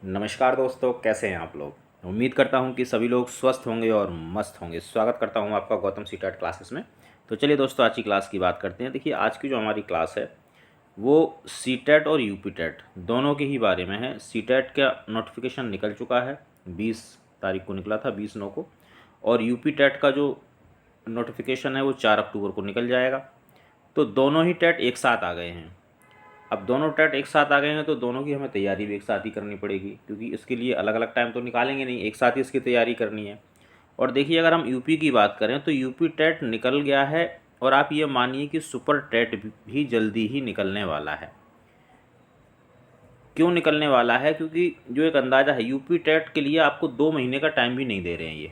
नमस्कार दोस्तों, कैसे हैं आप लोग। उम्मीद करता हूं कि सभी लोग स्वस्थ होंगे और मस्त होंगे। स्वागत करता हूं आपका गौतम सीटेट क्लासेस में। तो चलिए दोस्तों, आज की क्लास की बात करते हैं। देखिए, आज की जो हमारी क्लास है वो सीटेट और यूपीटेट दोनों के ही बारे में है। सीटेट का नोटिफिकेशन निकल चुका है, 20 तारीख को निकला था, 20/9 को। और यूपीटेट का जो नोटिफिकेशन है वो 4 अक्टूबर को निकल जाएगा। तो दोनों ही टेट एक साथ आ गए हैं। अब दोनों टेट एक साथ आ गए हैं तो दोनों की हमें तैयारी भी एक साथ ही करनी पड़ेगी, क्योंकि इसके लिए अलग अलग टाइम तो निकालेंगे नहीं, एक साथ ही इसकी तैयारी करनी है। और देखिए, अगर हम यूपी की बात करें तो यूपी टेट निकल गया है, और आप ये मानिए कि सुपर टेट भी जल्दी ही निकलने वाला है। क्यों निकलने वाला है? क्योंकि जो एक अंदाज़ा है, यूपी टेट के लिए आपको 2 महीने का टाइम भी नहीं दे रहे हैं ये,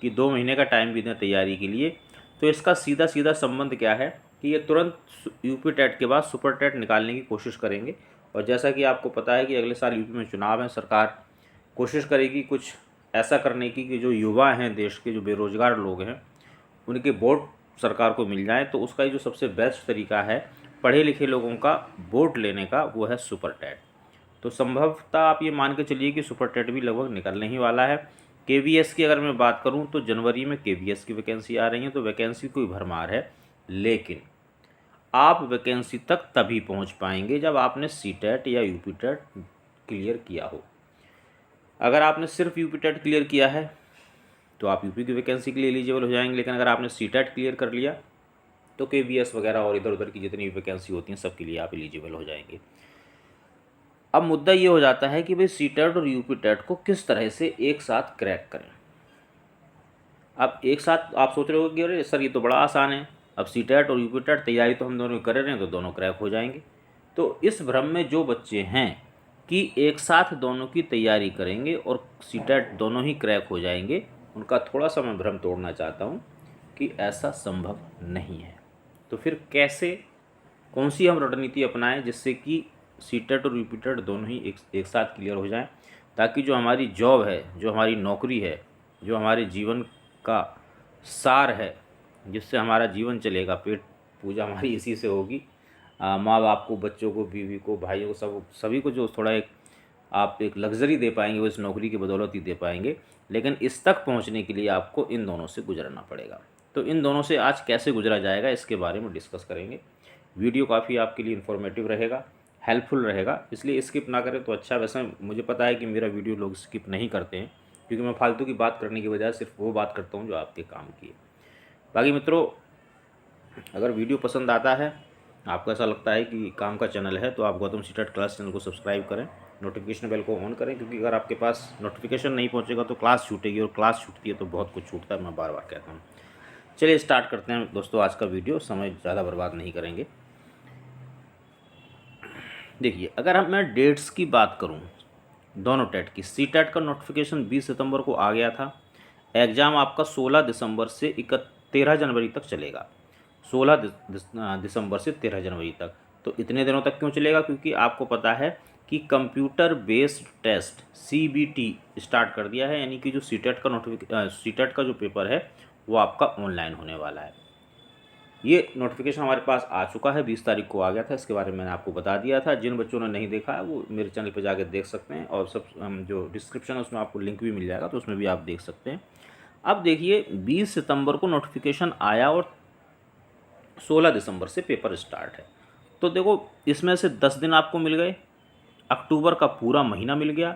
कि 2 महीने का टाइम भी दें तैयारी के लिए। तो इसका सीधा सीधा संबंध क्या है कि ये तुरंत यूपी टेट के बाद सुपर टेट निकालने की कोशिश करेंगे। और जैसा कि आपको पता है कि अगले साल यूपी में चुनाव है, सरकार कोशिश करेगी कुछ ऐसा करने की कि जो युवा हैं, देश के जो बेरोजगार लोग हैं, उनके वोट सरकार को मिल जाए। तो उसका ही जो सबसे बेस्ट तरीका है पढ़े लिखे लोगों का वोट लेने का, वो है सुपर टेट। तो संभवतः आप ये मान के चलिए कि सुपर टेट भी लगभग निकलने ही वाला है। केवीएस की अगर मैं बात करूं तो जनवरी में केवीएस की वैकेंसी आ रही है, तो वैकेंसी कोई भरमार है। लेकिन आप वैकेंसी तक तभी पहुंच पाएंगे जब आपने सीटेट या यूपीटेट क्लियर किया हो। अगर आपने सिर्फ यूपीटेट क्लियर किया है तो आप यूपी की वैकेंसी के लिए एलिजिबल हो जाएंगे, लेकिन अगर आपने सीटेट क्लियर कर लिया तो केवीएस वगैरह और इधर उधर की जितनी भी वैकेंसी होती हैं सबके लिए आप एलिजिबल हो जाएंगे। अब मुद्दा ये हो जाता है कि भाई सीटेट और यूपीटेट को किस तरह से एक साथ क्रैक करें। अब एक साथ आप सोच रहे हो कि अरे सर, ये तो बड़ा आसान है, अब सीटेट और यूपीटेट तैयारी तो हम दोनों कर रहे हैं तो दोनों क्रैक हो जाएंगे। तो इस भ्रम में जो बच्चे हैं कि एक साथ दोनों की तैयारी करेंगे और सीटेट दोनों ही क्रैक हो जाएंगे, उनका थोड़ा सा मैं भ्रम तोड़ना चाहता हूँ कि ऐसा संभव नहीं है। तो फिर कैसे, कौन सी हम रणनीति अपनाएं जिससे कि सीटेट और यूपीटेट दोनों ही एक साथ क्लियर हो जाएं, ताकि जो हमारी जॉब है, जो हमारी नौकरी है, जो हमारे जीवन का सार है, जिससे हमारा जीवन चलेगा, पेट पूजा हमारी इसी से होगी। माँ बाप को, बच्चों को, बीवी को, भाइयों को, सभी को जो थोड़ा एक आप एक लग्जरी दे पाएंगे वो इस नौकरी की बदौलत ही दे पाएंगे। लेकिन इस तक पहुंचने के लिए आपको इन दोनों से गुजरना पड़ेगा। तो इन दोनों से आज कैसे गुजरा जाएगा इसके बारे में डिस्कस करेंगे। वीडियो काफ़ी आपके लिए इन्फॉर्मेटिव रहेगा, हेल्पफुल रहेगा, इसलिए स्किप ना करें तो अच्छा। वैसे मुझे पता है कि मेरा वीडियो लोग स्किप नहीं करते हैं, क्योंकि मैं फालतू की बात करने की बजाय सिर्फ वो बात करता हूँ जो आपके काम की है। बाकी मित्रों, अगर वीडियो पसंद आता है, आपको ऐसा लगता है कि काम का चैनल है, तो आप गौतम सीटेट क्लास चैनल को सब्सक्राइब करें, नोटिफिकेशन बेल को ऑन करें, क्योंकि अगर आपके पास नोटिफिकेशन नहीं पहुंचेगा तो क्लास छूटेगी, और क्लास छूटती है तो बहुत कुछ छूटता है, मैं बार बार कहता हूँ। चलिए स्टार्ट करते हैं दोस्तों आज का वीडियो, समय ज़्यादा बर्बाद नहीं करेंगे। देखिए, अगर मैं डेट्स की बात करूं दोनों टेट की, सी टेट का नोटिफिकेशन 20 सितंबर को आ गया था। एग्ज़ाम आपका 16 दिसंबर से 13 जनवरी तक चलेगा। 16 दिसंबर से 13 जनवरी तक। तो इतने दिनों तक क्यों चलेगा? क्योंकि आपको पता है कि computer based test CBT start कर दिया है, यानी कि जो सीटेट का सीटेट का जो पेपर है वो आपका ऑनलाइन होने वाला है। ये नोटिफिकेशन हमारे पास आ चुका है, 20 तारीख को आ गया था। इसके बारे में मैंने आपको बता दिया था। जिन बच्चों ने नहीं देखा है वो मेरे चैनल पर जाकर देख सकते हैं, और सब जो डिस्क्रिप्शन है उसमें आपको लिंक भी मिल जाएगा, तो उसमें भी आप देख सकते हैं। अब देखिए, 20 सितंबर को नोटिफिकेशन आया और 16 दिसंबर से पेपर स्टार्ट है। तो देखो, इसमें से 10 दिन आपको मिल गए, अक्टूबर का पूरा महीना मिल गया,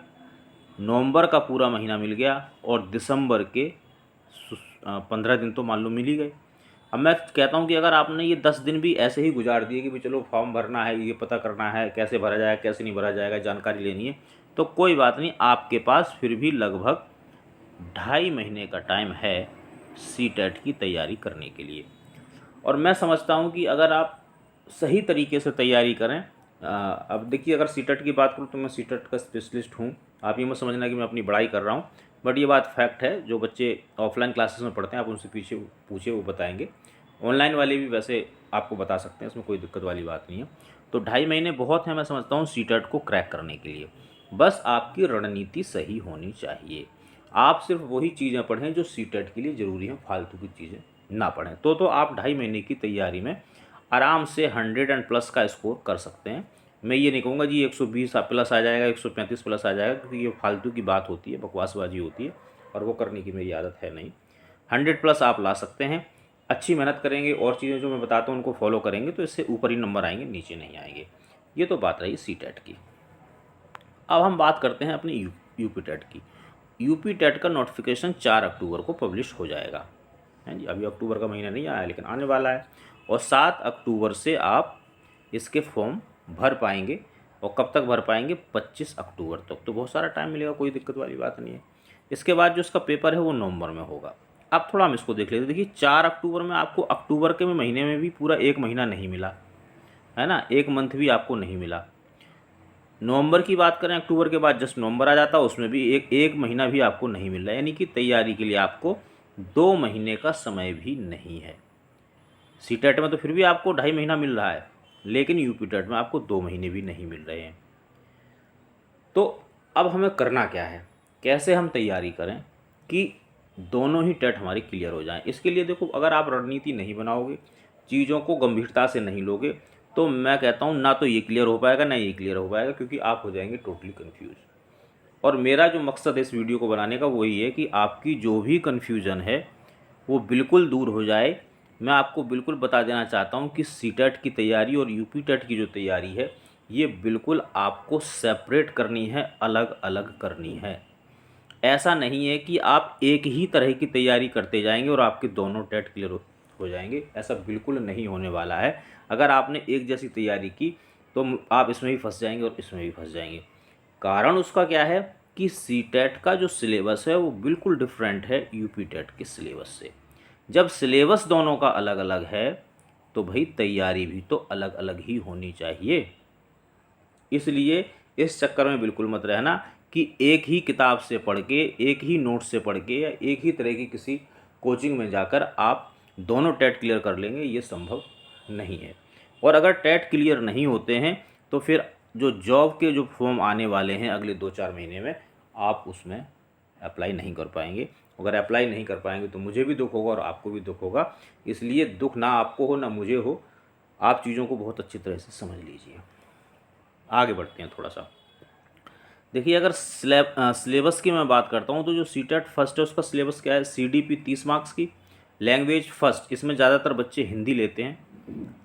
नवंबर का पूरा महीना मिल गया, और दिसंबर के 15 दिन तो मान लो मिल ही गए। अब मैं कहता हूँ कि अगर आपने ये 10 दिन भी ऐसे ही गुजार दिए कि भाई चलो फॉर्म भरना है, ये पता करना है कैसे भरा जाएगा, कैसे नहीं भरा जाएगा, जानकारी लेनी है, तो कोई बात नहीं, आपके पास फिर भी लगभग 2.5 महीने का टाइम है सीटेट की तैयारी करने के लिए। और मैं समझता हूँ कि अगर आप सही तरीके से तैयारी करें, अब देखिए, अगर सीटेट की बात करूँ तो मैं सीटेट का स्पेशलिस्ट हूँ। आप ये मत समझना कि मैं अपनी बड़ाई कर रहा हूँ, बट ये बात फैक्ट है। जो बच्चे ऑफलाइन क्लासेस में पढ़ते हैं आप उनसे पीछे पूछे, वो बताएंगे। ऑनलाइन वाले भी वैसे आपको बता सकते हैं, इसमें कोई दिक्कत वाली बात नहीं है। तो 2.5 महीने बहुत है, मैं समझता हूँ सीटेट को क्रैक करने के लिए। बस आपकी रणनीति सही होनी चाहिए। आप सिर्फ वही चीज़ें पढ़ें जो सीटेट के लिए ज़रूरी हैं, फालतू की चीज़ें ना पढ़ें। तो आप 2.5 महीने की तैयारी में आराम से 100 एंड प्लस का स्कोर कर सकते हैं। मैं ये नहीं कहूँगा जी 120 प्लस आ जाएगा, 135 प्लस आ जाएगा, क्योंकि ये फालतू की बात होती है, बकवासबाजी होती है, और वो करने की मेरी आदत है नहीं। 100 प्लस आप ला सकते हैं, अच्छी मेहनत करेंगे और चीज़ें जो मैं बताता हूँ उनको फॉलो करेंगे तो इससे ऊपर ही नंबर आएंगे, नीचे नहीं आएंगे। ये तो बात रही सी टेट की। अब हम बात करते हैं अपनी यूपी टेट की। यूपी टेट का नोटिफिकेशन 4 अक्टूबर को पब्लिश हो जाएगा, है जी। अभी अक्टूबर का महीना नहीं आया, लेकिन आने वाला है, और 7 अक्टूबर से आप इसके फॉर्म भर पाएंगे। और कब तक भर पाएंगे? 25 अक्टूबर तक। तो बहुत सारा टाइम मिलेगा, कोई दिक्कत वाली बात नहीं है। इसके बाद जो इसका पेपर है वो नवंबर में होगा। अब थोड़ा हम इसको देख लेते हैं। देखिए 4 अक्टूबर में आपको अक्टूबर के महीने में भी पूरा 1 महीना नहीं मिला, है ना, 1 मंथ भी आपको नहीं मिला। नवंबर की बात करें, अक्टूबर के बाद जस्ट नवंबर आ जाता है, उसमें भी एक महीना भी आपको नहीं मिल रहा है, यानी कि तैयारी के लिए आपको 2 महीने का समय भी नहीं है। सी टेट में तो फिर भी आपको 2.5 महीना मिल रहा है, लेकिन यूपी टेट में आपको 2 महीने भी नहीं मिल रहे हैं। तो अब हमें करना क्या है, कैसे हम तैयारी करें कि दोनों ही टेट हमारी क्लियर हो जाएं। इसके लिए देखो, अगर आप रणनीति नहीं बनाओगे, चीज़ों को गंभीरता से नहीं लोगे, तो मैं कहता हूँ ना तो ये क्लियर हो पाएगा ना ये क्लियर हो पाएगा, क्योंकि आप हो जाएंगे टोटली कन्फ्यूज। और मेरा जो मकसद है इस वीडियो को बनाने का वही है कि आपकी जो भी कन्फ्यूज़न है वो बिल्कुल दूर हो जाए। मैं आपको बिल्कुल बता देना चाहता हूँ कि सी टेट की तैयारी और यूपी टेट की जो तैयारी है ये बिल्कुल आपको सेपरेट करनी है, अलग अलग करनी है। ऐसा नहीं है कि आप एक ही तरह की तैयारी करते जाएंगे और आपके दोनों टेट क्लियर हो जाएंगे, ऐसा बिल्कुल नहीं होने वाला है। अगर आपने एक जैसी तैयारी की तो आप इसमें भी फंस जाएंगे और इसमें भी फंस जाएंगे। कारण उसका क्या है कि सी टेट का जो सिलेबस है वो बिल्कुल डिफरेंट है यूपी टेट के सिलेबस से। जब सिलेबस दोनों का अलग अलग है तो भाई तैयारी भी तो अलग अलग ही होनी चाहिए। इसलिए इस चक्कर में बिल्कुल मत रहना कि एक ही किताब से पढ़ के, एक ही नोट से पढ़ के, या एक ही तरह की किसी कोचिंग में जाकर आप दोनों टेट क्लियर कर लेंगे, ये संभव नहीं है। और अगर टेट क्लियर नहीं होते हैं तो फिर जो जॉब के जो फॉर्म आने वाले हैं अगले 2-4 महीने में, आप उसमें अप्लाई नहीं कर पाएंगे। अगर अप्लाई नहीं कर पाएंगे तो मुझे भी दुख होगा और आपको भी दुख होगा। इसलिए दुख ना आपको हो ना मुझे हो, आप चीज़ों को बहुत अच्छी तरह से समझ लीजिए। आगे बढ़ते हैं थोड़ा सा। देखिए अगर सिलेबस की मैं बात करता हूँ तो जो सी टेट फर्स्ट है उसका सिलेबस क्या है? CDP 30 मार्क्स की, लैंग्वेज फर्स्ट इसमें ज़्यादातर बच्चे हिंदी लेते हैं,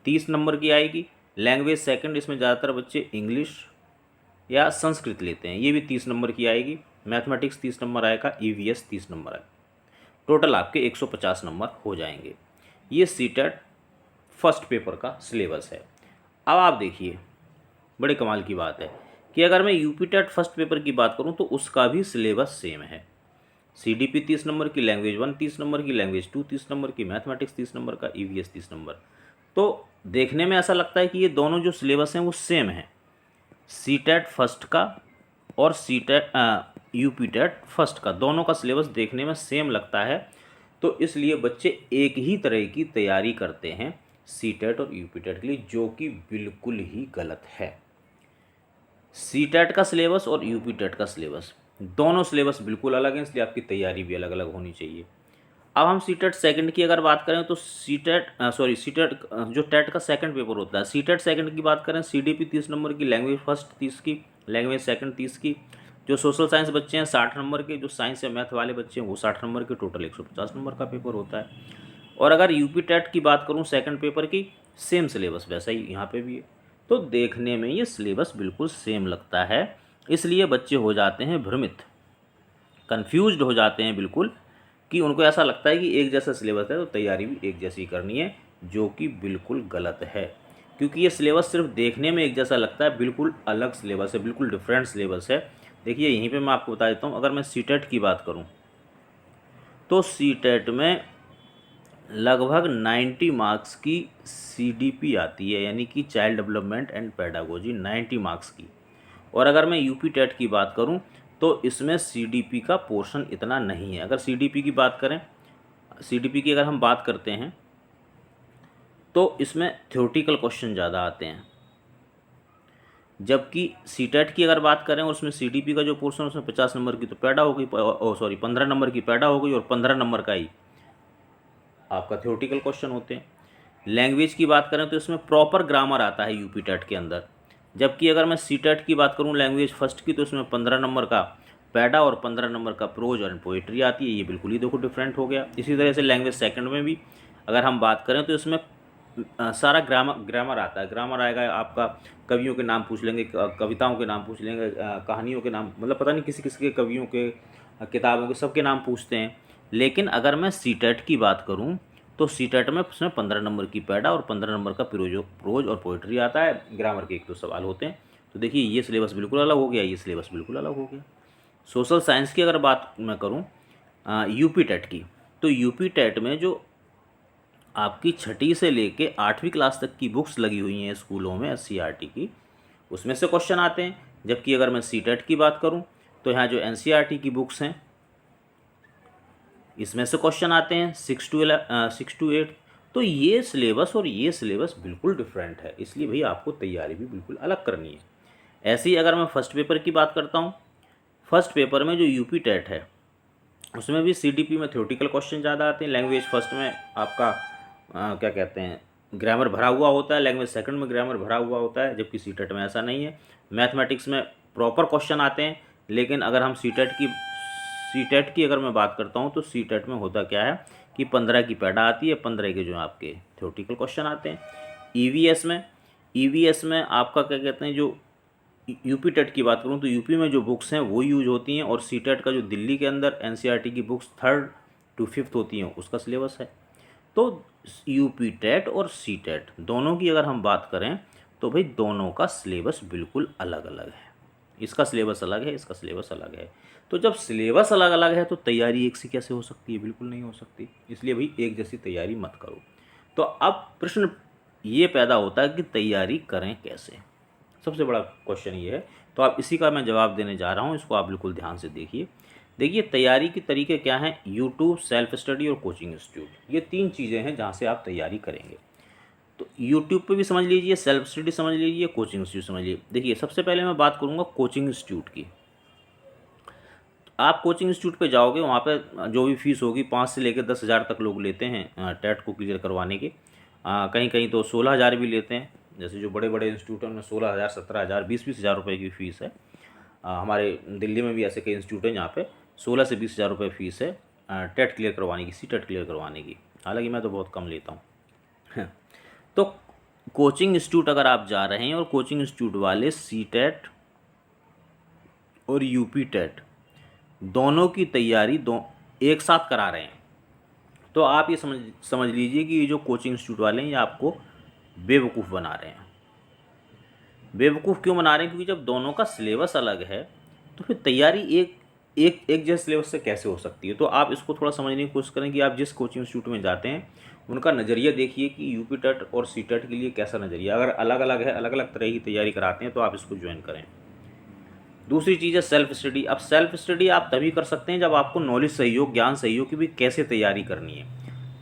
30 नंबर की आएगी। लैंग्वेज सेकंड इसमें ज़्यादातर बच्चे इंग्लिश या संस्कृत लेते हैं, ये भी 30 नंबर की आएगी। मैथमेटिक्स 30 नंबर आएगा, EVS 30 नंबर आएगा। टोटल आपके 150 नंबर हो जाएंगे। ये सी टेट फर्स्ट पेपर का सिलेबस है। अब आप देखिए बड़े कमाल की बात है कि अगर मैं यूपी टेट फर्स्ट पेपर की बात करूं तो उसका भी सिलेबस सेम है। CDP 30 नंबर की, लैंग्वेज 1 30 नंबर की, लैंग्वेज 2 30 नंबर की, मैथमेटिक्स 30 नंबर का, EVS 30 नंबर। तो देखने में ऐसा लगता है कि ये दोनों जो सिलेबस हैं वो सेम हैं, सी टेट फर्स्ट का और यूपी टेट फर्स्ट का, दोनों का सिलेबस देखने में सेम लगता है। तो इसलिए बच्चे एक ही तरह की तैयारी करते हैं सी टेट और यूपी टेट के लिए, जो कि बिल्कुल ही गलत है। सी टेट का सिलेबस और यूपी टेट का सिलेबस, दोनों सिलेबस बिल्कुल अलग हैं, इसलिए आपकी तैयारी भी अलग अलग होनी चाहिए। अब हम सी टेट सेकेंड की अगर बात करें तो सी टेट जो टेट का सेकंड पेपर होता है, सी टेट सेकेंड की बात करें, CDP 30 नंबर की, लैंग्वेज फर्स्ट 30 की, लैंग्वेज सेकंड 30 की। जो सोशल साइंस बच्चे हैं 60 नंबर के, जो साइंस या मैथ वाले बच्चे हैं वो 60 नंबर के, टोटल 150 नंबर का पेपर होता है। और अगर यूपी टेट की बात करूँ सेकंड पेपर की, सेम सिलेबस वैसा ही यहाँ पे भी है। तो देखने में ये सिलेबस बिल्कुल सेम लगता है, इसलिए बच्चे हो जाते हैं भ्रमित, कन्फ्यूज्ड हो जाते हैं बिल्कुल, कि उनको ऐसा लगता है कि एक जैसा सिलेबस है तो तैयारी भी एक जैसी करनी है, जो कि बिल्कुल गलत है। क्योंकि ये सिलेबस सिर्फ देखने में एक जैसा लगता है, बिल्कुल अलग सिलेबस है, बिल्कुल डिफरेंट सिलेबस है। देखिए यहीं पे मैं आपको बता देता हूँ, अगर मैं सी टेट की बात करूँ तो सी टेट में लगभग 90 मार्क्स की CDP आती है, यानी कि child development and pedagogy, 90 marks की। और अगर मैं यूपी टेट की बात करूं तो इसमें CDP का पोर्शन इतना नहीं है। अगर CDP की बात करें, CDP की अगर हम बात करते हैं तो इसमें थ्योरेटिकल क्वेश्चन ज़्यादा आते हैं, जबकि सी टेट की अगर बात करें और उसमें CDP का जो पोर्शन उसमें 50 नंबर की तो पैदा हो गई, 15 नंबर की पैदा हो गई, और 15 नंबर का ही आपका थ्योरेटिकल क्वेश्चन होते हैं। लैंग्वेज की बात करें तो इसमें प्रॉपर ग्रामर आता है यूपी टेट के अंदर, जबकि अगर मैं सीटेट की बात करूँ लैंग्वेज फर्स्ट की, तो उसमें 15 नंबर का पैडा और 15 नंबर का प्रोज एंड पोइट्री आती है। ये बिल्कुल ही देखो डिफरेंट हो गया। इसी तरह से लैंग्वेज सेकंड में भी अगर हम बात करें तो इसमें सारा ग्रामर आता है। ग्रामर आएगा आपका, कवियों के नाम पूछ लेंगे, कविताओं के नाम पूछ लेंगे, कहानियों के नाम, मतलब पता नहीं किसी किसी के कवियों के, किताबों के, सबके नाम पूछते हैं। लेकिन अगर मैं सीटेट की बात करूं तो सीटेट में उसमें 15 नंबर की पैडा और 15 नंबर का प्रोज और पोइट्री आता है। ग्रामर के 1-2 सवाल होते हैं। तो देखिए ये सिलेबस बिल्कुल अलग हो गया, ये सिलेबस बिल्कुल अलग हो गया। सोशल साइंस की अगर बात मैं करूँ यूपी टेट की, तो यूपी टेट में जो आपकी 6ठी से लेके 8वीं क्लास तक की बुक्स लगी हुई हैं स्कूलों में एससीईआरटी की, उसमें से क्वेश्चन आते हैं। जबकि अगर मैं सीटेट की बात करूं तो यहाँ जो एनसीईआरटी की बुक्स हैं इसमें से क्वेश्चन आते हैं 6 to 8। तो ये सिलेबस और ये सिलेबस बिल्कुल डिफरेंट है, इसलिए भाई आपको तैयारी भी बिल्कुल अलग करनी है। ऐसे ही अगर मैं फर्स्ट पेपर की बात करता हूँ, फर्स्ट पेपर में जो यूपी टेट है उसमें भी सीडीपी में थ्योरेटिकल क्वेश्चन ज़्यादा आते हैं। लैंग्वेज फर्स्ट में आपका क्या कहते हैं, ग्रामर भरा हुआ होता है। लैंग्वेज सेकंड में ग्रामर भरा हुआ होता है, जबकि सीटेट में ऐसा नहीं है। मैथमेटिक्स में प्रॉपर क्वेश्चन आते हैं। लेकिन अगर हम सीटेट की अगर मैं बात करता हूँ तो सीटेट में होता क्या है कि 15 की पैडा आती है, 15 के जो आपके थ्योरेटिकल क्वेश्चन आते हैं। ईवीएस में आपका क्या कहते हैं, जो यूपी टेट की बात करूँ तो यूपी में जो बुक्स हैं वो यूज होती हैं, और सीटेट का जो दिल्ली के अंदर एनसीईआरटी की बुक्स 3rd to 5th होती हैं उसका सिलेबस है। तो यूपी टेट और सीटेट दोनों की अगर हम बात करें तो भाई दोनों का सिलेबस बिल्कुल अलग अलग है। इसका सिलेबस अलग है, इसका सिलेबस अलग है। तो जब सिलेबस अलग अलग है तो तैयारी एक सी कैसे हो सकती है, बिल्कुल नहीं हो सकती। इसलिए भाई एक जैसी तैयारी मत करो। तो अब प्रश्न ये पैदा होता है कि तैयारी करें कैसे, सबसे बड़ा क्वेश्चन ये है। तो आप इसी का मैं जवाब देने जा रहा हूँ, इसको आप बिल्कुल ध्यान से देखिए तैयारी के तरीके क्या हैं। यूट्यूब, सेल्फ स्टडी और कोचिंग इंस्टीट्यूट, ये 3 चीज़ें हैं जहाँ से आप तैयारी करेंगे। तो यूट्यूब पे भी समझ लीजिए, सेल्फ स्टडी समझ लीजिए, कोचिंग इंस्टीट्यूट समझ लीजिए। देखिए सबसे पहले मैं बात करूँगा कोचिंग इंस्टीट्यूट की। आप कोचिंग इंस्टीट्यूट पे जाओगे, वहाँ पे जो भी फीस होगी 5 से लेकर 10,000 तक लोग लेते हैं टेट को क्लियर करवाने के। कहीं कहीं तो 16,000 भी लेते हैं। जैसे जो बड़े बड़े इंस्टीट्यूट हैं उनमें 16,000, 17,000, 20-20 हज़ार रुपये की फ़ीस है। हमारे दिल्ली में भी ऐसे कई इंस्टीट्यूट हैं जहाँ पे 16 से 20 हज़ार रुपये फ़ीस है टेट क्लियर करवाने की, सी टेट क्लियर करवाने की। हालांकि मैं तो बहुत कम लेता हूँ। तो कोचिंग इंस्टीट्यूट अगर आप जा रहे हैं और कोचिंग इंस्टीट्यूट वाले सी टेट और यूपी टेट दोनों की तैयारी एक साथ करा रहे हैं, तो आप ये समझ लीजिए कि ये जो कोचिंग इंस्टीट्यूट वाले हैं ये आपको बेवकूफ़ बना रहे हैं। बेवकूफ़ क्यों बना रहे हैं? क्योंकि जब दोनों का सिलेबस अलग है तो फिर तैयारी एक जैसे सिलेबस से कैसे हो सकती है। तो आप इसको थोड़ा समझने की कोशिश करें कि आप जिस कोचिंग इंस्टीट्यूट में जाते हैं उनका नज़रिया देखिए कि यूपी टेट और सी टेट के लिए कैसा नज़रिया। अगर अलग अलग है, अलग अलग तरह की तैयारी कराते हैं, तो आप इसको ज्वाइन करें। दूसरी चीज़ है सेल्फ स्टडी। अब सेल्फ स्टडी आप तभी कर सकते हैं जब आपको नॉलेज सही हो, ज्ञान सही हो कि भाई कैसे तैयारी करनी है।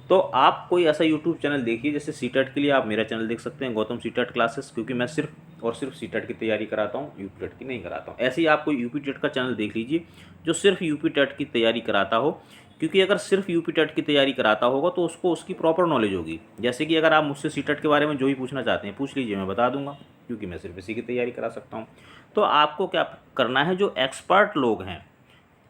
तो आप कोई ऐसा यूट्यूब चैनल देखिए, जैसे सीटेट के लिए आप मेरा चैनल देख सकते हैं, गौतम सीटेट क्लासेस, क्योंकि मैं सिर्फ और सिर्फ सीटेट की तैयारी कराता हूँ, यूपी टेट की नहीं कराता हूँ। ऐसे ही आप कोई यूपी टेट का चैनल देख लीजिए जो सिर्फ यूपी टेट की तैयारी कराता हो, क्योंकि अगर सिर्फ यूपी टेट की तैयारी कराता होगा तो उसको उसकी प्रॉपर नॉलेज होगी। जैसे कि अगर आप मुझसे सीटेट के बारे में जो भी पूछना चाहते हैं पूछ लीजिए, मैं बता दूंगा, क्योंकि मैं सिर्फ इसी की तैयारी करा सकता हूँ। तो आपको क्या करना है, जो एक्सपर्ट लोग हैं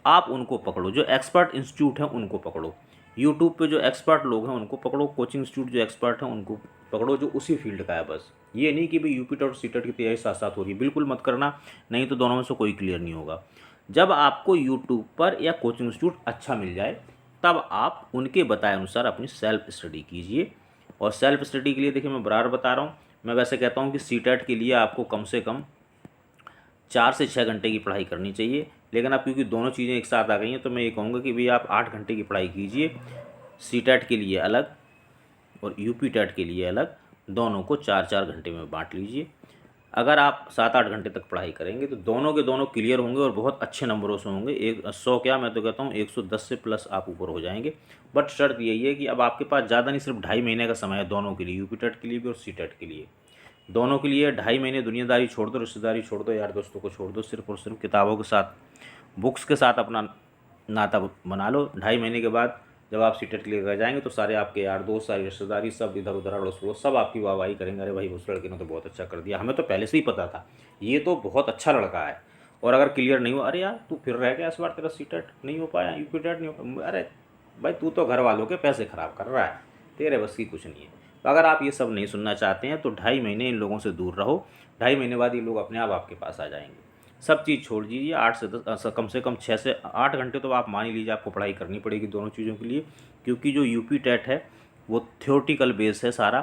आप उनको पकड़ो, जो एक्सपर्ट इंस्टीट्यूट हैं उनको पकड़ो। यूट्यूब पे जो एक्सपर्ट लोग हैं उनको पकड़ो, कोचिंग इंस्टीट्यूट जो एक्सपर्ट हैं उनको पकड़ो, जो उसी फील्ड का है। बस ये नहीं कि भाई यूपी टेट और सीटेट की तैयारी साथ साथ हो रही है, बिल्कुल मत करना, नहीं तो दोनों में से कोई क्लियर नहीं होगा। जब आपको यूट्यूब पर या कोचिंग इंस्टीट्यूट अच्छा मिल जाए तब आप उनके बताए अनुसार अपनी सेल्फ स्टडी कीजिए। और सेल्फ स्टडी के लिए देखिए मैं बराबर बता रहा हूँ, मैं वैसे कहता हूँ कि सीटेट के लिए आपको कम से कम 4 से 6 घंटे की पढ़ाई करनी चाहिए। लेकिन अब क्योंकि दोनों चीज़ें एक साथ आ गई हैं तो मैं ये कहूँगा कि भाई आप 8 घंटे की पढ़ाई कीजिए, सीटेट के लिए अलग और यूपी टेट के लिए अलग, दोनों को 4-4 घंटे में बांट लीजिए। अगर आप 7-8 घंटे तक पढ़ाई करेंगे तो दोनों के दोनों क्लियर होंगे और बहुत अच्छे नंबरों से होंगे। 100 क्या, मैं तो कहता हूँ 110 से प्लस आप ऊपर हो जाएंगे। बट शर्त यही है कि अब आपके पास ज़्यादा नहीं, सिर्फ 2.5 महीने का समय है दोनों के लिए, यूपी टेट के लिए भी और सी टेट के लिए। दोनों के लिए 2.5 महीने दुनियादारी छोड़ दो, रिश्तेदारी छोड़ दो, यार दोस्तों को छोड़ दो, सिर्फ और सिर्फ किताबों के साथ, बुक्स के साथ अपना नाता बना लो। 2.5 महीने के बाद जब आप सीटेट क्लियर कर जाएंगे तो सारे आपके यार दोस्त, सारी रिश्तेदारी, सब इधर उधर अड़ोस पड़ोस सब आपकी वाहवाही करेंगे, अरे भाई उस लड़के ने तो बहुत अच्छा कर दिया, हमें तो पहले से ही पता था ये तो बहुत अच्छा लड़का है। और अगर क्लियर नहीं हुआ, अरे यार तू फिर रह गया इस बार, तेरा सीटेट नहीं हो पाया, यूपी टेट नहीं हो पाया, अरे भाई तू तो घर वालों के पैसे ख़राब कर रहा है, तेरे बस की कुछ नहीं है। तो अगर आप ये सब नहीं सुनना चाहते हैं तो 2.5 महीने इन लोगों से दूर रहो। 2.5 महीने बाद ये लोग अपने आप आपके पास आ जाएंगे। सब चीज़ छोड़ दीजिए, 8 से 10 कम से कम 6 से 8 घंटे तो आप मान ही लीजिए आपको पढ़ाई करनी पड़ेगी दोनों चीज़ों के लिए, क्योंकि जो यूपी टेट है वो थ्योरेटिकल बेस है सारा,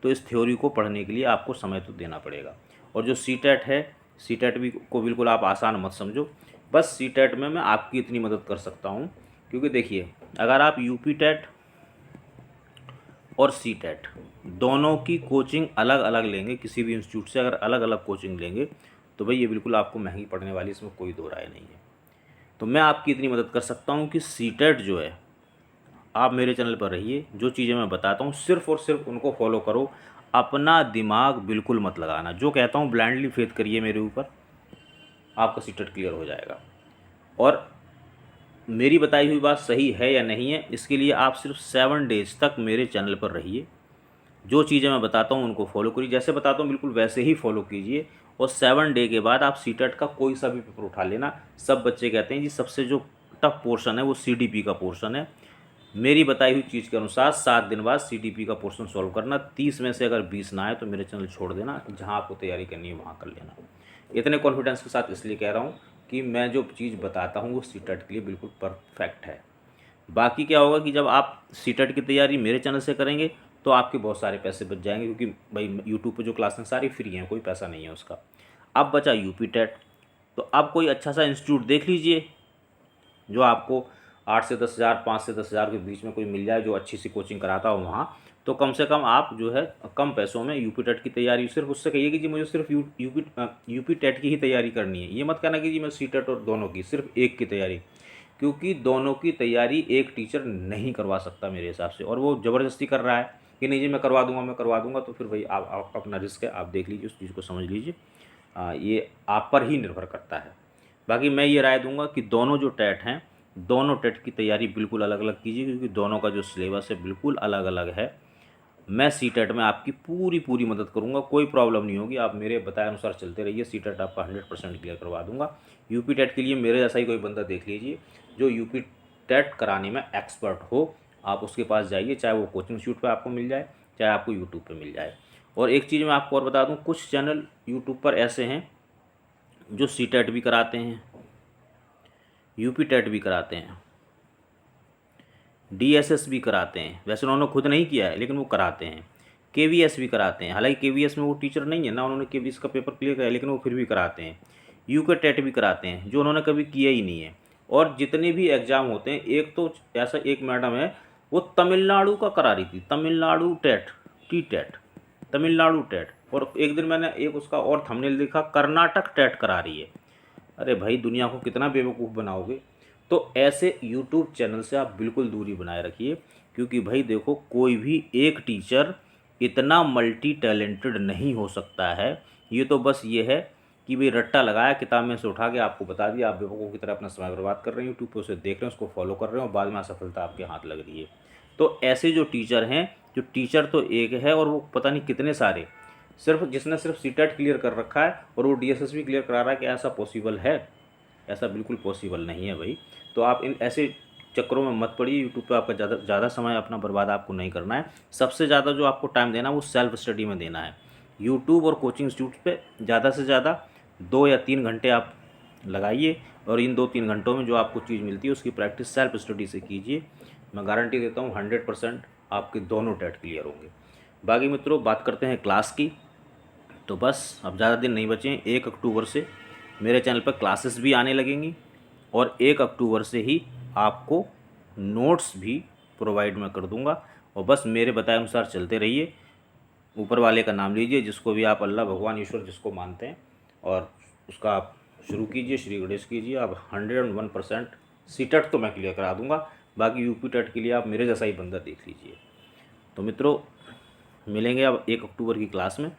तो इस थ्योरी को पढ़ने के लिए आपको समय तो देना पड़ेगा। और जो सी टेट है, सी टेट भी को बिल्कुल आप आसान मत समझो। बस सी टेट में मैं आपकी इतनी मदद कर सकता हूँ, क्योंकि देखिए अगर आप यूपी टेट और सी टेट दोनों की कोचिंग अलग अलग लेंगे, किसी भी इंस्टीट्यूट से अगर अलग अलग कोचिंग लेंगे तो भाई ये बिल्कुल आपको महंगी पड़ने वाली, इसमें कोई दो राय नहीं है। तो मैं आपकी इतनी मदद कर सकता हूँ कि सी टेट जो है, आप मेरे चैनल पर रहिए, जो चीज़ें मैं बताता हूँ सिर्फ़ और सिर्फ उनको फॉलो करो, अपना दिमाग बिल्कुल मत लगाना, जो कहता हूँ ब्लाइंडली फेथ करिए मेरे ऊपर, आपका सी टेट क्लियर हो जाएगा। और मेरी बताई हुई बात सही है या नहीं है, इसके लिए आप सिर्फ 7 डेज तक मेरे चैनल पर रहिए, जो चीज़ें मैं बताता हूँ उनको फॉलो करिए, जैसे बताता हूँ बिल्कुल वैसे ही फॉलो कीजिए। और 7 डे के बाद आप सी टेट का कोई सा भी पेपर उठा लेना। सब बच्चे कहते हैं जी सबसे जो टफ पोर्शन है वो CDP का पोर्शन है। मेरी बताई हुई चीज़ के अनुसार 7 दिन बाद CDP का पोर्शन सॉल्व करना, 30 में से अगर 20 ना आए तो मेरे चैनल छोड़ देना, जहाँ आपको तैयारी करनी है वहाँ कर लेना। इतने कॉन्फिडेंस के साथ इसलिए कह रहा हूँ कि मैं जो चीज़ बताता हूँ वो सी टेट के लिए बिल्कुल परफेक्ट है। बाकी क्या होगा कि जब आप सी टेट की तैयारी मेरे चैनल से करेंगे तो आपके बहुत सारे पैसे बच जाएंगे, क्योंकि भाई यूट्यूब पे जो क्लासें सारी फ्री हैं, कोई पैसा नहीं है उसका। अब बचा यूपी टेट, तो आप कोई अच्छा सा इंस्टीट्यूट देख लीजिए जो आपको 8 से 10 हज़ार, 5 से 10 हज़ार के बीच में कोई मिल जाए जो अच्छी सी कोचिंग कराता हो वहाँ, तो कम से कम आप जो है कम पैसों में यूपी टेट की तैयारी, सिर्फ उससे कहिए कि जी मुझे सिर्फ यूपी टेट की ही तैयारी करनी है। ये मत कहना कि जी मैं सी टेट और दोनों की, सिर्फ एक की तैयारी, क्योंकि दोनों की तैयारी एक टीचर नहीं करवा सकता मेरे हिसाब से, और वो ज़बरदस्ती कर रहा है कि नहीं जी मैं करवा दूंगा, मैं करवा दूंगा, तो फिर भाई आप अपना रिस्क है, आप देख लीजिए, उस चीज़ को समझ लीजिए। ये आप पर ही निर्भर करता है। बाकी मैं ये राय दूंगा कि दोनों जो टेट हैं, दोनों टेट की तैयारी बिल्कुल अलग अलग कीजिए, क्योंकि दोनों का जो सिलेबस है बिल्कुल अलग अलग है। मैं सी टेट में आपकी पूरी पूरी मदद करूंगा, कोई प्रॉब्लम नहीं होगी, आप मेरे बताए अनुसार चलते रहिए, सी टेट आपका 100% क्लियर करवा दूंगा। यूपी टेट के लिए मेरे जैसा ही कोई बंदा देख लीजिए जो यूपी टेट कराने में एक्सपर्ट हो, आप उसके पास जाइए, चाहे वो कोचिंग इंस्टीट्यूट पर आपको मिल जाए, चाहे आपको यूट्यूब पर मिल जाए। और एक चीज़ मैं आपको और बता दूँ, कुछ चैनल यूट्यूब पर ऐसे हैं जो सी टेट भी कराते हैं, यूपी टेट भी कराते हैं, DSS भी कराते हैं, वैसे उन्होंने खुद नहीं किया है लेकिन वो कराते हैं, KVS भी कराते हैं, हालांकि KVS में वो टीचर नहीं है ना, उन्होंने KVS का पेपर क्लियर किया, लेकिन वो फिर भी कराते हैं। यूके टेट भी कराते हैं जो उन्होंने कभी किया ही नहीं है। और जितने भी एग्ज़ाम होते हैं, एक तो ऐसा एक मैडम है वो तमिलनाडु का करा रही थी, Tamil Nadu TET, T TET, Tamil Nadu TET, और एक दिन मैंने एक उसका और थंबनेल देखा, कर्नाटक टेट करा रही है। अरे भाई दुनिया को कितना बेवकूफ़ बनाओगे। तो ऐसे यूट्यूब चैनल से आप बिल्कुल दूरी बनाए रखिए, क्योंकि भाई देखो कोई भी एक टीचर इतना मल्टी टैलेंटेड नहीं हो सकता है। ये तो बस ये है कि भाई रट्टा लगाया, किताब में से उठा के आपको बता दिया, आप बेवकूफ़ की तरह अपना समय बर्बाद कर रहे हैं, यूट्यूब पे उसे देख रहे हैं, उसको फॉलो कर रहे हैं और बाद में असफलता आपके हाथ लग रही है। तो ऐसे जो टीचर हैं, जो टीचर तो एक है और वो पता नहीं कितने सारे, सिर्फ जिसने सिर्फ सी टेट क्लियर कर रखा है और वो DSS भी क्लियर करा रहा है, कि ऐसा पॉसिबल है? ऐसा बिल्कुल पॉसिबल नहीं है भाई। तो आप इन ऐसे चक्करों में मत पड़िए, यूट्यूब पे आपका ज़्यादा समय अपना बर्बाद आपको नहीं करना है। सबसे ज़्यादा जो आपको टाइम देना है वो सेल्फ स्टडी में देना है। यूट्यूब और कोचिंग इंस्टीट्यूट पे ज़्यादा से ज़्यादा 2 या 3 घंटे आप लगाइए, और इन 2-3 घंटों में जो आपको चीज़ मिलती है उसकी प्रैक्टिस सेल्फ स्टडी से कीजिए। मैं गारंटी देता हूँ 100% आपके दोनों टेट क्लियर होंगे। बाकी मित्रों, बात करते हैं क्लास की। तो बस अब ज़्यादा दिन नहीं बचे हैं, 1 अक्टूबर से मेरे चैनल पर क्लासेस भी आने लगेंगी, और 1 अक्टूबर से ही आपको नोट्स भी प्रोवाइड मैं कर दूंगा। और बस मेरे बताए अनुसार चलते रहिए, ऊपर वाले का नाम लीजिए, जिसको भी आप अल्लाह, भगवान, ईश्वर जिसको मानते हैं, और उसका आप शुरू कीजिए, श्री गणेश कीजिए। आप 101% सी टेट तो मैं क्लियर करा दूंगा, बाकी यूपी टेट के लिए आप मेरे जैसा ही बंदा देख लीजिए। तो मित्रों, मिलेंगे अब 1 अक्टूबर की क्लास में।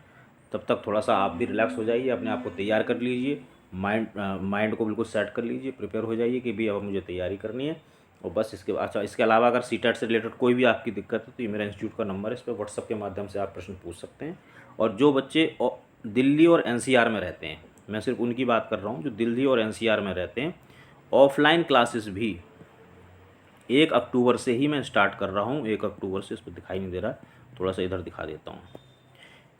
तब तक थोड़ा सा आप भी रिलैक्स हो जाइए, अपने आप को तैयार कर लीजिए, माइंड को बिल्कुल सेट कर लीजिए, प्रिपेयर हो जाइए कि भी अब मुझे तैयारी करनी है। और बस इसके अच्छा, इसके अलावा अगर सीटेट से रिलेटेड कोई भी आपकी दिक्कत है तो ये मेरा इंस्टीट्यूट का नंबर है, इस पर व्हाट्सअप के माध्यम से आप प्रश्न पूछ सकते हैं। और जो बच्चे दिल्ली और एनसीआर में रहते हैं, मैं सिर्फ उनकी बात कर रहा हूँ जो दिल्ली और एनसीआर में रहते हैं, ऑफलाइन क्लासेस भी 1 अक्टूबर से ही मैं स्टार्ट कर रहा हूँ। 1 अक्टूबर से, इस पर दिखाई नहीं दे रहा, थोड़ा सा इधर दिखा देता हूँ।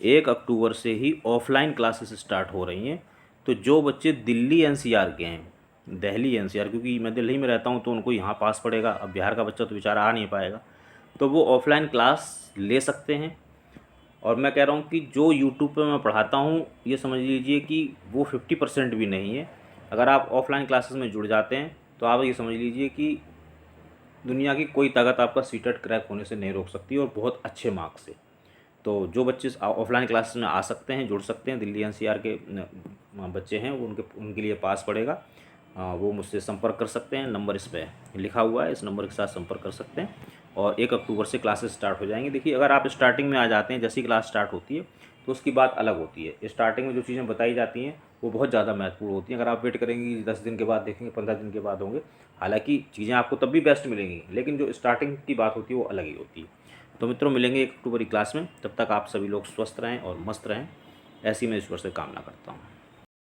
1 अक्टूबर से ही ऑफलाइन क्लासेस स्टार्ट हो रही हैं। तो जो बच्चे दिल्ली एनसीआर के हैं, दिल्ली एनसीआर, क्योंकि मैं दिल्ली में रहता हूँ तो उनको यहाँ पास पड़ेगा, अब बिहार का बच्चा तो बेचारा आ नहीं पाएगा, तो वो ऑफलाइन क्लास ले सकते हैं। और मैं कह रहा हूँ कि जो यूट्यूब पे मैं पढ़ाता हूँ, ये समझ लीजिए कि वो 50% भी नहीं है। अगर आप ऑफलाइन क्लासेस में जुड़ जाते हैं तो आप ये समझ लीजिए कि दुनिया की कोई ताकत आपका सीटेट क्रैक होने से नहीं रोक सकती, और बहुत अच्छे मार्क्स से। तो जो बच्चे ऑफलाइन क्लासेस में आ सकते हैं, जुड़ सकते हैं, दिल्ली एनसीआर के बच्चे हैं, वो उनके लिए पास पड़ेगा। वो मुझसे संपर्क कर सकते हैं, नंबर इस पे लिखा हुआ है, इस नंबर के साथ संपर्क कर सकते हैं। और 1 अक्टूबर से क्लासेस स्टार्ट हो जाएंगी। देखिए, अगर आप स्टार्टिंग में आ जाते हैं, जैसी क्लास स्टार्ट होती है तो उसकी बात अलग होती है। स्टार्टिंग में जो चीज़ें बताई जाती हैं वो बहुत ज़्यादा महत्वपूर्ण होती हैं। अगर आप वेट करेंगे 10 दिन के बाद देखेंगे, 15 दिन के बाद होंगे, हालांकि चीज़ें आपको तब भी बेस्ट मिलेंगी, लेकिन जो स्टार्टिंग की बात होती है वो अलग ही होती है। तो मित्रों, मिलेंगे 1 अक्टूबर की क्लास में, तब तक आप सभी लोग स्वस्थ रहें और मस्त रहें, ऐसी मैं ईश्वर से कामना करता हूँ।